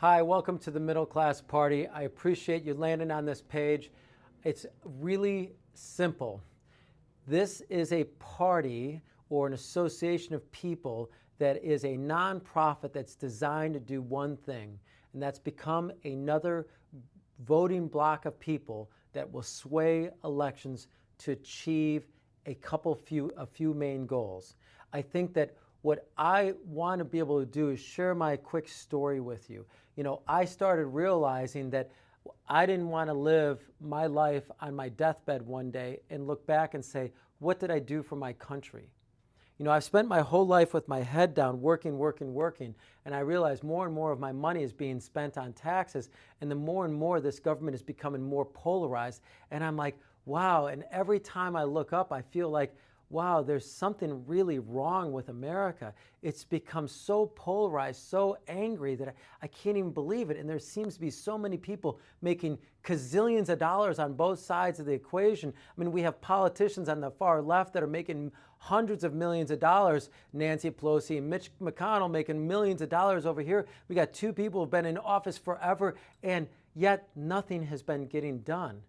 Hi, welcome to the Middle Class Party. I appreciate you landing on this page. It's really simple. This is a party or an association of people that is a nonprofit that's designed to do one thing, and that's become another voting block of people that will sway elections to achieve a few main goals. I think that what I want to be able to do is share my quick story with you. I started realizing that I didn't want to live my life on my deathbed one day and look back and say, what did I do for my country? I've spent my whole life with my head down, working, and I realize more and more of my money is being spent on taxes, and the more and more this government is becoming more polarized, and I'm like, wow, and every time I look up, I feel like, wow, there's something really wrong with America. It's become so polarized, so angry that I can't even believe it. And there seems to be so many people making gazillions of dollars on both sides of the equation. I mean, we have politicians on the far left that are making hundreds of millions of dollars, Nancy Pelosi and Mitch McConnell making millions of dollars over here. We got two people who've been in office forever, and yet nothing has been getting done.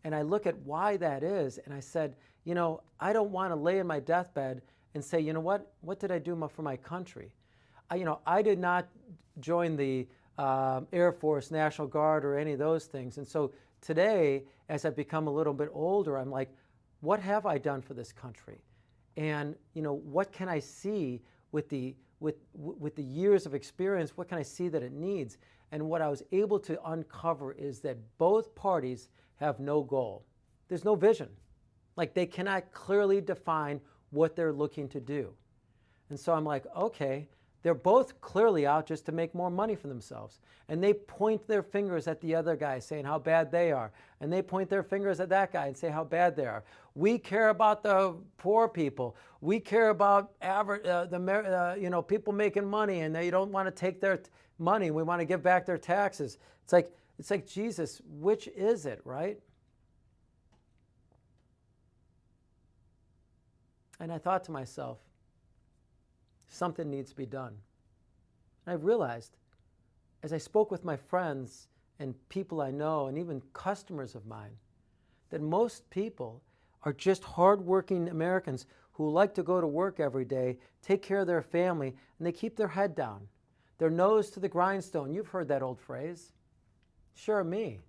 And I look at why that is, and I said, I don't want to lay in my deathbed and say, what did I do for my country? I did not join the Air Force, National Guard, or any of those things. And so today, as I've become a little bit older, I'm like, what have I done for this country? And what can I see with the years of experience? What can I see that it needs? And what I was able to uncover is that both parties have no goal. There's no vision. Like, they cannot clearly define what they're looking to do. And so I'm like, okay, they're both clearly out just to make more money for themselves. And they point their fingers at the other guy saying how bad they are. And they point their fingers at that guy and say how bad they are. We care about the poor people. We care about people making money, and they don't want to take their money. We want to give back their taxes. It's like, Jesus, which is it, right? And I thought to myself, something needs to be done. And I realized, as I spoke with my friends and people I know, and even customers of mine, that most people are just hardworking Americans who like to go to work every day, take care of their family, and they keep their head down, their nose to the grindstone. You've heard that old phrase. Sure, me.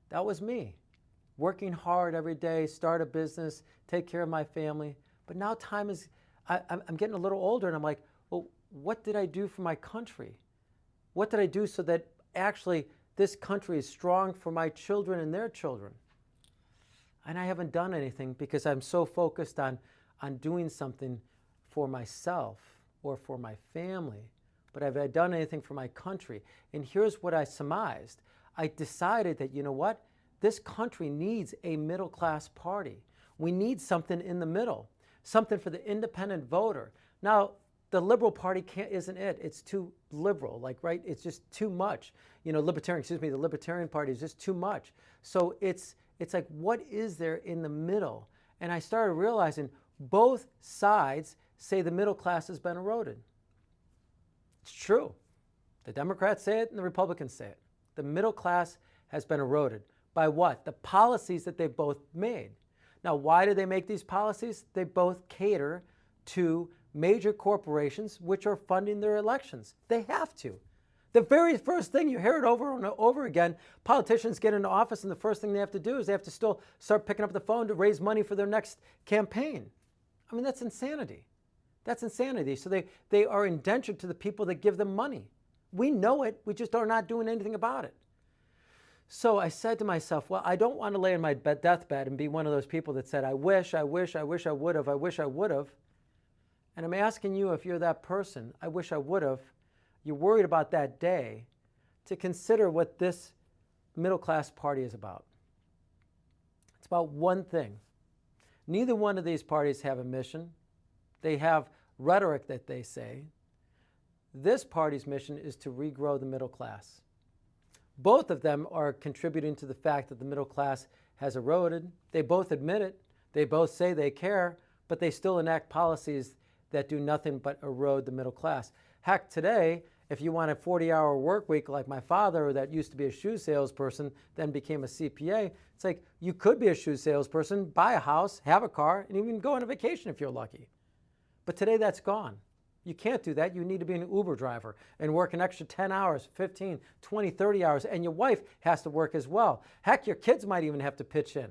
That was me. Working hard every day, start a business, take care of my family. But now I'm getting a little older, and I'm like, well, what did I do for my country? What did I do so that actually this country is strong for my children and their children? And I haven't done anything because I'm so focused on doing something for myself or for my family. But have I done anything for my country? And here's what I surmised. I decided that, this country needs a middle class party. We need something in the middle. Something for the independent voter. Now, the liberal party isn't it. It's too liberal, right? It's just too much. The Libertarian Party is just too much. So it's like, what is there in the middle? And I started realizing both sides say the middle class has been eroded. It's true. The Democrats say it and the Republicans say it. The middle class has been eroded. By what? The policies that they've both made. Now, why do they make these policies? They both cater to major corporations which are funding their elections. They have to. The very first thing, you hear it over and over again, politicians get into office and the first thing they have to do is they have to still start picking up the phone to raise money for their next campaign. I mean, that's insanity. That's insanity. So they are indentured to the people that give them money. We know it. We just are not doing anything about it. So I said to myself, well, I don't want to lay in my deathbed and be one of those people that said, I wish I would have. And I'm asking you, if you're that person, I wish I would have, you're worried about that day, to consider what this middle class party is about. It's about one thing. Neither one of these parties have a mission. They have rhetoric that they say. This party's mission is to regrow the middle class. Both of them are contributing to the fact that the middle class has eroded. They both admit it. They both say they care, but they still enact policies that do nothing but erode the middle class. Heck, today, If you want a 40-hour work week like my father, that used to be a shoe salesperson, then became a CPA, it's like you could be a shoe salesperson, buy a house, have a car, and even go on a vacation if you're lucky. But today that's gone. You can't do that. You need to be an Uber driver and work an extra 10 hours, 15, 20, 30 hours, and your wife has to work as well. Heck, your kids might even have to pitch in.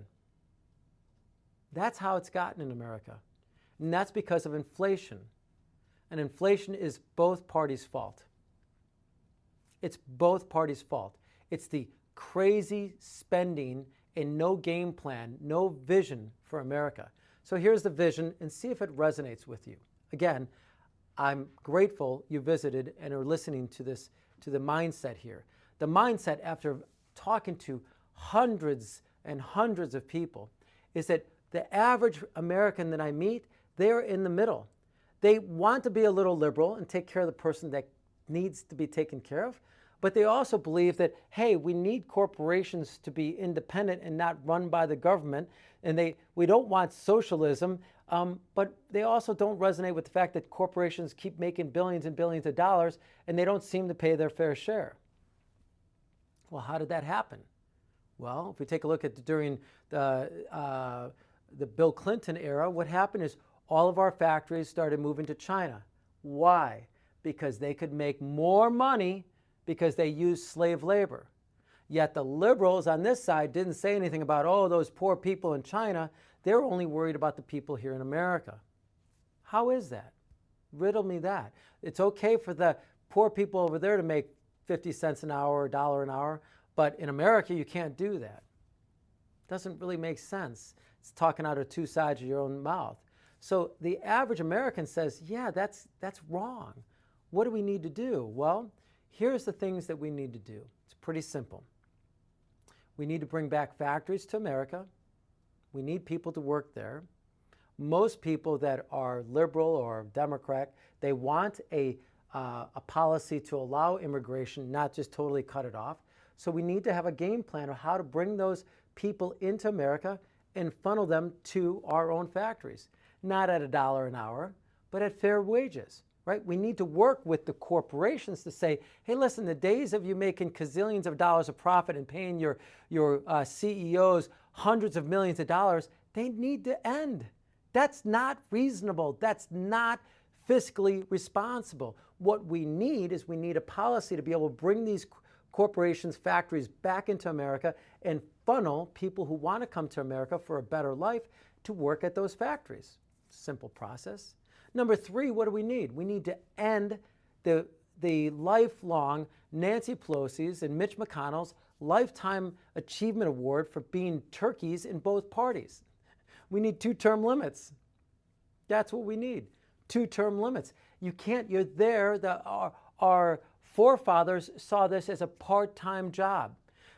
That's how it's gotten in America. And that's because of inflation. And inflation is both parties' fault. It's both parties' fault. It's the crazy spending and no game plan, no vision for America. So here's the vision, and see if it resonates with you. Again, I'm grateful you visited and are listening to this, to the mindset here. The mindset, after talking to hundreds and hundreds of people, is that the average American that I meet, they're in the middle. They want to be a little liberal and take care of the person that needs to be taken care of, but they also believe that, hey, we need corporations to be independent and not run by the government, and we don't want socialism, but they also don't resonate with the fact that corporations keep making billions and billions of dollars, and they don't seem to pay their fair share. Well, how did that happen? Well, if we take a look at during the Bill Clinton era, what happened is all of our factories started moving to China. Why? Because they could make more money because they used slave labor. Yet the liberals on this side didn't say anything about, oh, those poor people in China. They're only worried about the people here in America. How is that? Riddle me that. It's okay for the poor people over there to make 50 cents an hour or $1 an hour, but in America you can't do that. Doesn't really make sense. It's talking out of two sides of your own mouth. So the average American says, yeah, that's wrong. What do we need to do? Well, here's the things that we need to do. It's pretty simple. We need to bring back factories to America. We need people to work there. Most people that are liberal or Democrat, they want a policy to allow immigration, not just totally cut it off. So we need to have a game plan of how to bring those people into America and funnel them to our own factories. Not at $1 an hour, but at fair wages, right? We need to work with the corporations to say, hey, listen, the days of you making gazillions of dollars of profit and paying your CEOs hundreds of millions of dollars, they need to end. That's not reasonable. That's not fiscally responsible. What we need is we need a policy to be able to bring these corporations, factories back into America and funnel people who want to come to America for a better life to work at those factories. Simple process. Number three, what do we need? We need to end the lifelong Nancy Pelosi's and Mitch McConnell's Lifetime Achievement Award for being turkeys in both parties. We need 2-term limits. That's what we need. 2-term limits. You can't, you're there, our forefathers saw this as a part-time job.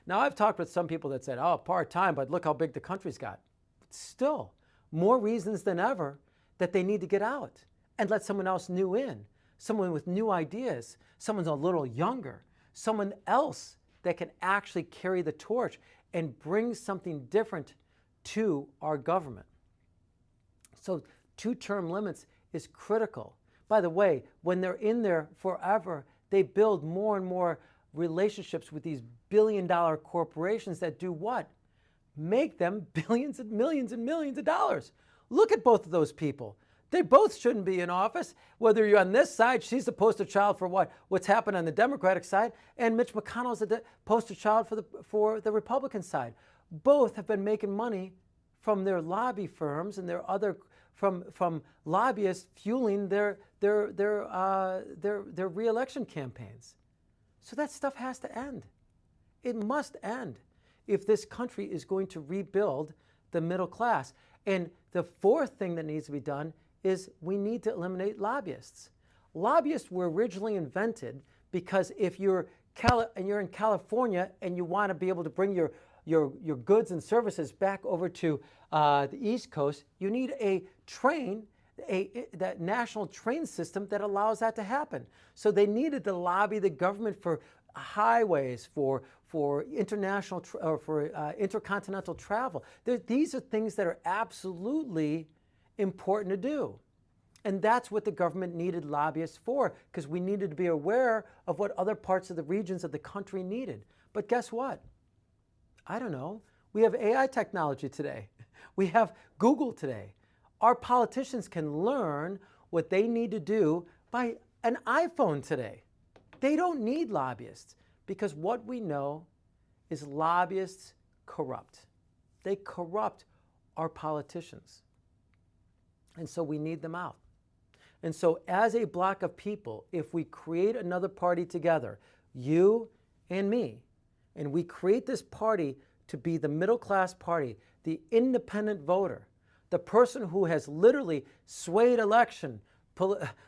Now, I've talked with some people that said, oh, part-time, but look how big the country's got. But still, more reasons than ever that they need to get out and let someone else new in, someone with new ideas, someone a little younger, someone else that can actually carry the torch and bring something different to our government. So 2-term limits is critical. By the way, when they're in there forever, they build more and more relationships with these billion-dollar corporations that do what? Make them billions and millions of dollars. Look at both of those people. They both shouldn't be in office. Whether you're on this side, she's the poster child for what's happened on the Democratic side, and Mitch McConnell's the poster child for the Republican side. Both have been making money from their lobby firms and their other from lobbyists fueling their re-election campaigns. So that stuff has to end. It must end if this country is going to rebuild the middle class. And the fourth thing that needs to be done is we need to eliminate lobbyists. Lobbyists were originally invented because if you're in California and you want to be able to bring your goods and services back over to the East Coast, you need a train, that national train system that allows that to happen. So they needed to lobby the government for highways, for international or for intercontinental travel. These are things that are absolutely important to do. And that's what the government needed lobbyists for, because we needed to be aware of what other parts of the regions of the country needed. But guess what? I don't know. We have AI technology today. We have Google today. Our politicians can learn what they need to do by an iPhone today. They don't need lobbyists, because what we know is lobbyists corrupt. They corrupt our politicians. And so we need them out. And so as a block of people, if we create another party together, you and me, and we create this party to be the middle class party, the independent voter, the person who has literally swayed election.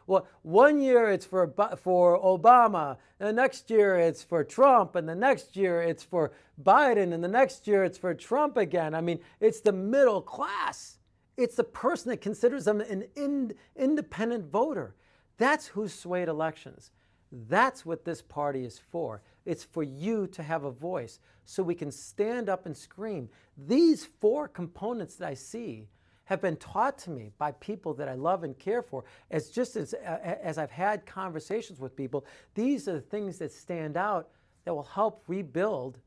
Well, one year it's for Obama, and the next year it's for Trump, and the next year it's for Biden, and the next year it's for Trump again. I mean, it's the middle class. It's the person that considers them an independent voter. That's who swayed elections. That's what this party is for. It's for you to have a voice so we can stand up and scream. These four components that I see have been taught to me by people that I love and care for. As I've had conversations with people, these are the things that stand out that will help rebuild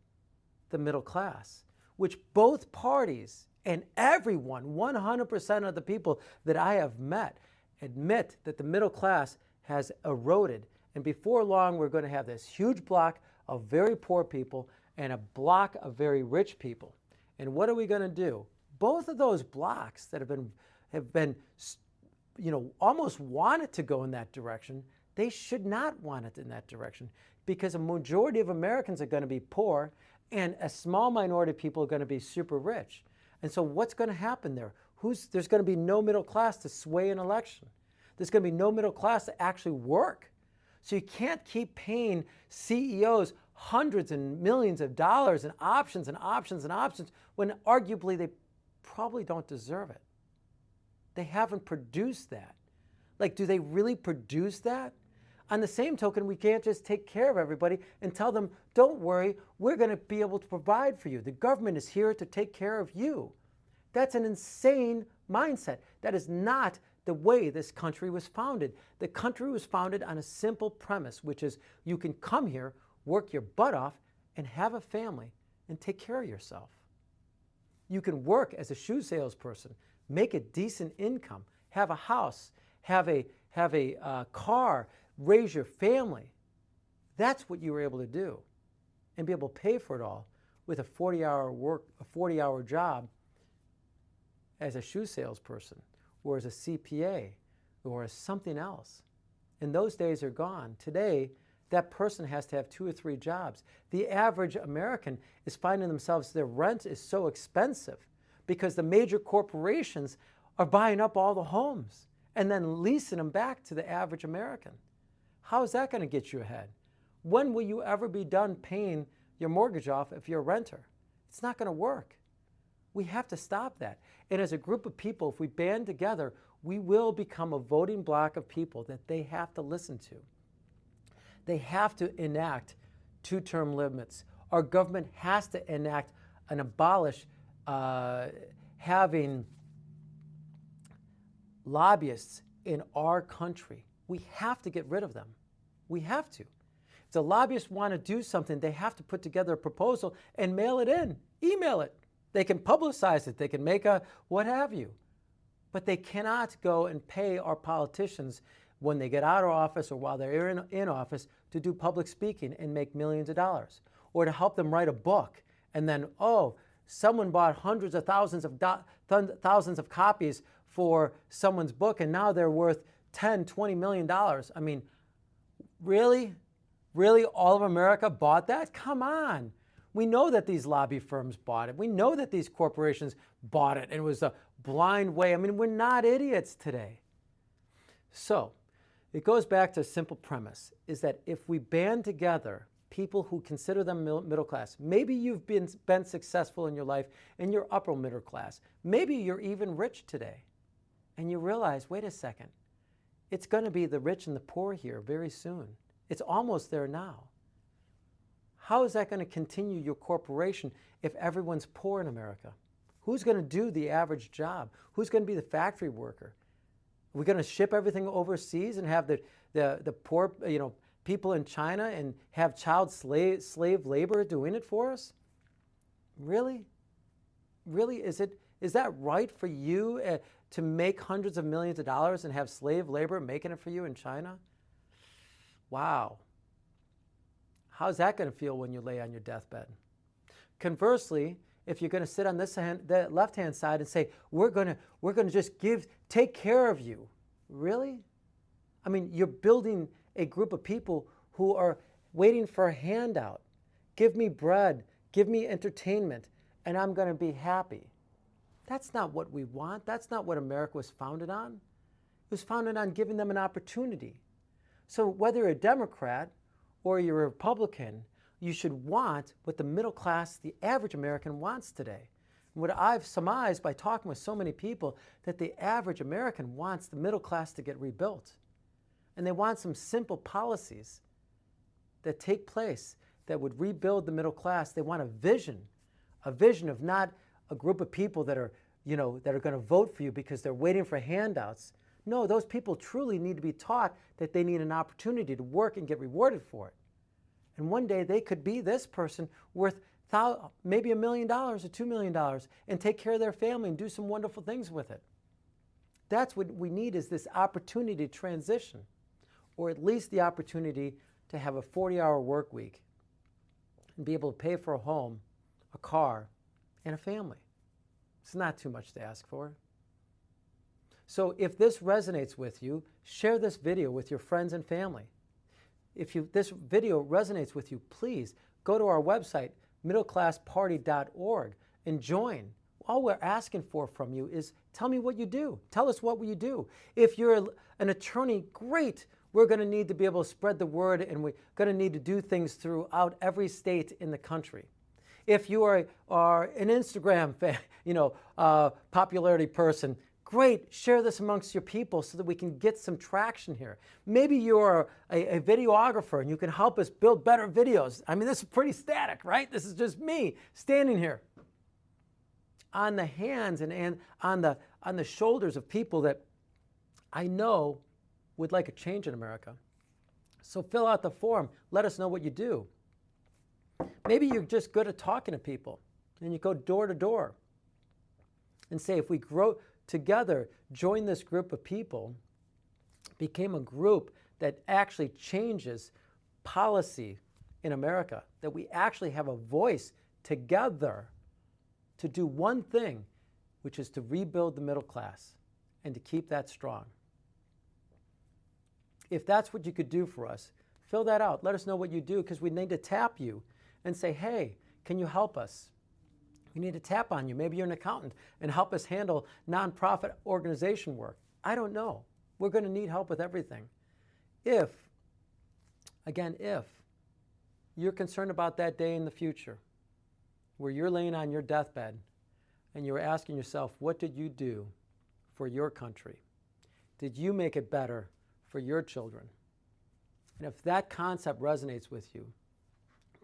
the middle class, which both parties and everyone, 100% of the people that I have met, admit that the middle class has eroded. And before long, we're going to have this huge block of very poor people and a block of very rich people. And what are we going to do? Both of those blocks that have been, almost wanted to go in that direction, they should not want it in that direction, because a majority of Americans are going to be poor and a small minority of people are going to be super rich. And so what's going to happen there? There's going to be no middle class to sway an election. There's going to be no middle class to actually work. So you can't keep paying CEOs hundreds and millions of dollars and options and options and options when arguably they probably don't deserve it. They haven't produced that. Like, do they really produce that? On the same token, we can't just take care of everybody and tell them, don't worry, we're going to be able to provide for you. The government is here to take care of you. That's an insane mindset. That is not the way this country was founded. The country was founded on a simple premise, which is you can come here, work your butt off, and have a family and take care of yourself. You can work as a shoe salesperson, make a decent income, have a house, have a car, raise your family. That's what you were able to do, and be able to pay for it all with a 40-hour job as a shoe salesperson, or as a CPA, or as something else. And those days are gone. Today, that person has to have 2 or 3 jobs. The average American is finding themselves, their rent is so expensive because the major corporations are buying up all the homes and then leasing them back to the average American. How is that going to get you ahead? When will you ever be done paying your mortgage off if you're a renter? It's not going to work. We have to stop that. And as a group of people, if we band together, we will become a voting bloc of people that they have to listen to. They have to enact 2-term limits. Our government has to enact and abolish having lobbyists in our country. We have to get rid of them. We have to. If the lobbyists want to do something, they have to put together a proposal and mail it in, email it. They can publicize it. They can make a what have you. But they cannot go and pay our politicians when they get out of office or while they're in office to do public speaking and make millions of dollars, or to help them write a book and then, someone bought hundreds of thousands of copies for someone's book and now they're worth $10-20 million. I mean, really? Really, all of America bought that? Come on. We know that these lobby firms bought it. We know that these corporations bought it, and it was a blind way. I mean, we're not idiots today. So it goes back to a simple premise, is that if we band together people who consider them middle class, maybe you've been successful in your life and you're upper middle class. Maybe you're even rich today, and you realize, wait a second, it's going to be the rich and the poor here very soon. It's almost there now. How is that going to continue your corporation if everyone's poor in America? Who's going to do the average job? Who's going to be the factory worker? We're going to ship everything overseas and have the poor, people in China and have child slave labor doing it for us? Really? Really? Is that right for you to make hundreds of millions of dollars and have slave labor making it for you in China? Wow. How's that going to feel when you lay on your deathbed? Conversely, if you're going to sit on the left-hand side and say, we're going to just take care of you. Really? I mean, you're building a group of people who are waiting for a handout. Give me bread, give me entertainment, and I'm going to be happy. That's not what we want. That's not what America was founded on. It was founded on giving them an opportunity. So whether you're a Democrat or you're a Republican, you should want what the middle class, the average American wants today. And what I've surmised by talking with so many people, that the average American wants the middle class to get rebuilt. And they want some simple policies that take place that would rebuild the middle class. They want a vision of not a group of people that are going to vote for you because they're waiting for handouts. No, those people truly need to be taught that they need an opportunity to work and get rewarded for it. And one day they could be this person worth maybe $1 million or $2 million and take care of their family and do some wonderful things with it. That's what we need, is this opportunity to transition, or at least the opportunity to have a 40-hour work week and be able to pay for a home, a car, and a family. It's not too much to ask for. So if this resonates with you, share this video with your friends and family. If this video resonates with you, please go to our website, middleclassparty.org, and join. All we're asking for from you is tell me what you do. Tell us what you do. If you're an attorney, great. We're going to need to be able to spread the word, and we're going to need to do things throughout every state in the country. If you are an Instagram popularity person, great, share this amongst your people so that we can get some traction here. Maybe you're a videographer and you can help us build better videos. I mean, this is pretty static, right? This is just me standing here on the hands and on the shoulders of people that I know would like a change in America. So fill out the form. Let us know what you do. Maybe you're just good at talking to people and you go door to door and say, if we grow together, join this group of people, became a group that actually changes policy in America, that we actually have a voice together to do one thing, which is to rebuild the middle class and to keep that strong. If that's what you could do for us, fill that out. Let us know what you do, because we need to tap you and say, hey, can you help us? We need to tap on you. Maybe you're an accountant and help us handle nonprofit organization work. I don't know. We're going to need help with everything. If you're concerned about that day in the future where you're laying on your deathbed and you're asking yourself, what did you do for your country? Did you make it better for your children? And if that concept resonates with you,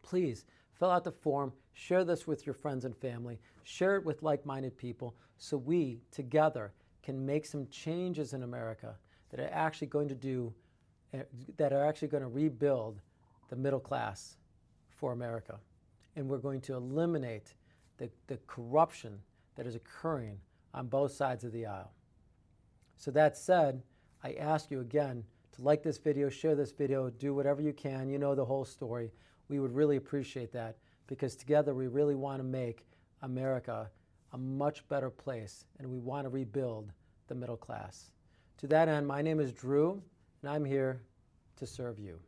please fill out the form, share this with your friends and family, share it with like-minded people, so we together can make some changes in America that are actually going to rebuild the middle class for America. And we're going to eliminate the corruption that is occurring on both sides of the aisle. So that said, I ask you again to like this video, share this video, do whatever you can. You know the whole story. We would really appreciate that, because together we really want to make America a much better place, and we want to rebuild the middle class. To that end, my name is Drew, and I'm here to serve you.